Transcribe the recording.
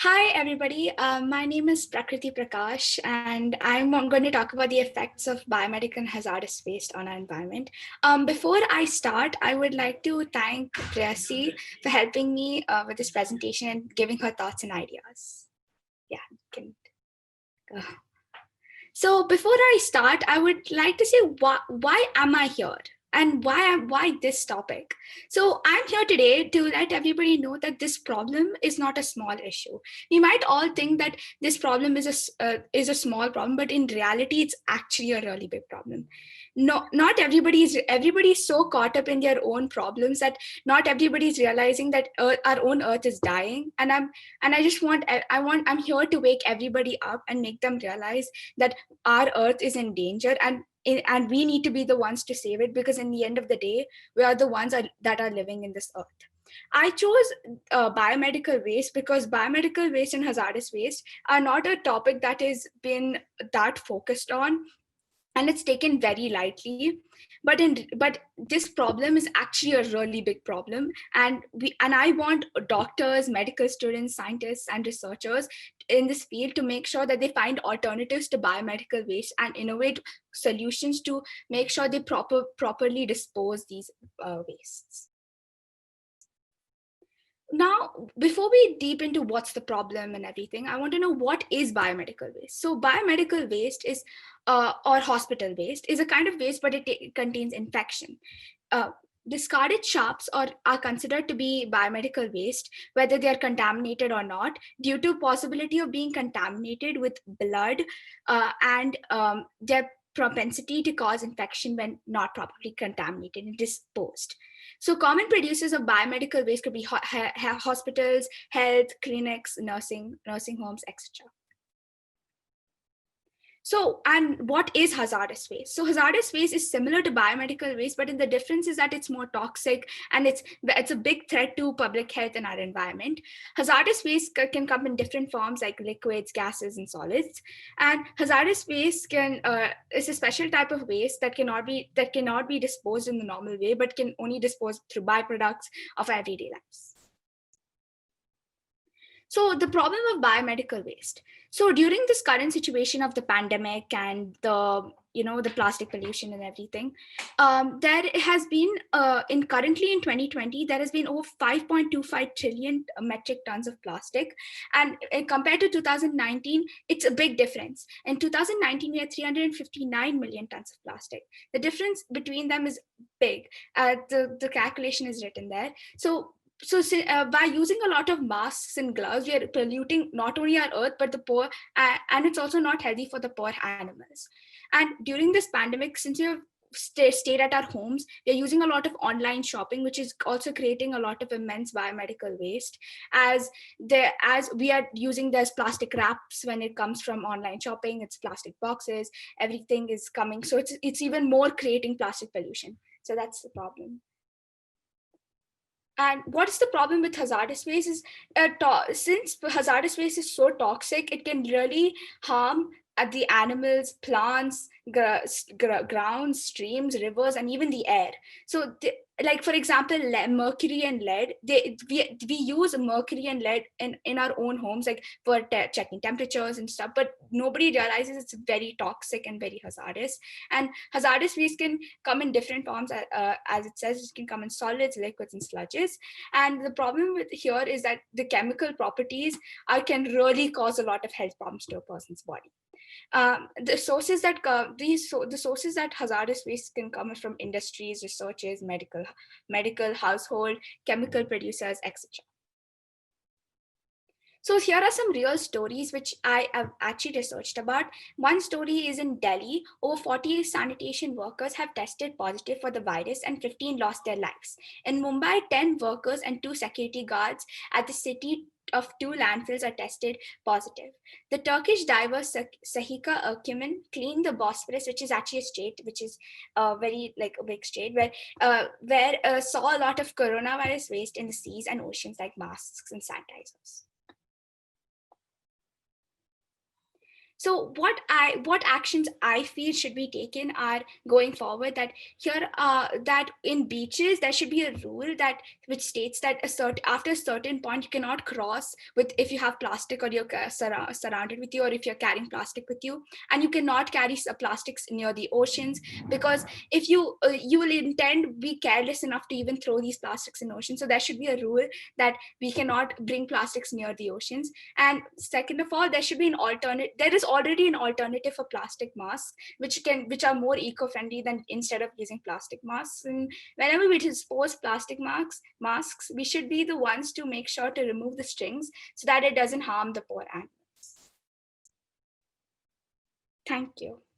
Hi, everybody. My name is Prakrti Prakash, and I'm going to talk about the effects of biomedical and hazardous waste on our environment. Before I start, I would like to thank Priyasi for helping me with this presentation and giving her thoughts and ideas. Yeah, you can go. So before I start, I would like to say why am I here? And why this topic? So I'm here today to let everybody know that this problem is not a small issue. We might all think that this problem is a small problem, but in reality, it's actually a really big problem. No, not everybody is so caught up in their own problems that not everybody is realizing that our own Earth is dying. And I just I'm here to wake everybody up and make them realize that our Earth is in danger, and we need to be the ones to save it, because in the end of the day, we are the ones that are living in this Earth. I chose biomedical waste because biomedical waste and hazardous waste are not a topic that has been that focused on, and it's taken very lightly. But this problem is actually a really big problem, and I want doctors, medical students, scientists, and researchers in this field to make sure that they find alternatives to biomedical waste and innovate solutions to make sure they properly dispose these wastes. Now, before we deep into what's the problem and everything, I want to know what is biomedical waste. So biomedical waste is, or hospital waste, is a kind of waste, but it contains infection. Discarded sharps are considered to be biomedical waste, whether they are contaminated or not, due to possibility of being contaminated with blood and their propensity to cause infection when not properly contaminated and disposed. So common producers of biomedical waste could be hospitals, health clinics, nursing homes, etc. So, and what is hazardous waste? So hazardous waste is similar to biomedical waste, but in the difference is that it's more toxic and it's a big threat to public health and our environment. Hazardous waste can come in different forms like liquids, gases, and solids. And hazardous waste is a special type of waste that cannot be disposed in the normal way, but can only dispose through byproducts of our everyday lives. So the problem of biomedical waste. So during this current situation of the pandemic and the plastic pollution and everything, there has been currently in 2020 there has been over 5.25 trillion metric tons of plastic, and compared to 2019, it's a big difference. In 2019, we had 359 million tons of plastic. The difference between them is big. The calculation is written there. So by using a lot of masks and gloves, we are polluting not only our earth, but the poor, and it's also not healthy for the poor animals. And during this pandemic, since we have stayed at our homes, we're using a lot of online shopping, which is also creating a lot of immense biomedical waste, as we are using this plastic wraps when it comes from online shopping. It's plastic boxes, everything is coming. So it's even more creating plastic pollution. So that's the problem. And what is the problem with hazardous waste is, since hazardous waste is so toxic, it can really harm the animals, plants, grounds, streams, rivers, and even the air. So, like for example, mercury and lead. We use mercury and lead in our own homes, like for checking temperatures and stuff. But nobody realizes it's very toxic and very hazardous. And hazardous waste can come in different forms, as it says. It can come in solids, liquids, and sludges. And the problem with here is that the chemical properties can really cause a lot of health problems to a person's body. The sources that hazardous waste can come from industries, researchers, medical, household, chemical producers, etc. So here are some real stories which I have actually researched about. One story is in Delhi. Over 40 sanitation workers have tested positive for the virus and 15 lost their lives. In Mumbai, 10 workers and 2 security guards at the city of 2 landfills are tested positive. The Turkish diver Sahika Erkimen cleaned the Bosphorus, which is actually a strait, which is very like a big strait, where saw a lot of coronavirus waste in the seas and oceans, like masks and sanitizers. So what actions I feel should be taken are going forward, that here that in beaches there should be a rule that which states that after a certain point you cannot cross with, if you have plastic or you're surrounded with you, or if you're carrying plastic with you, and you cannot carry plastics near the oceans, because if you will intend be careless enough to even throw these plastics in ocean. So there should be a rule that we cannot bring plastics near the oceans. And second of all, there should be an alternate. There is already an alternative for plastic masks, which are more eco-friendly than instead of using plastic masks. And whenever we dispose plastic masks, we should be the ones to make sure to remove the strings so that it doesn't harm the poor animals. Thank you.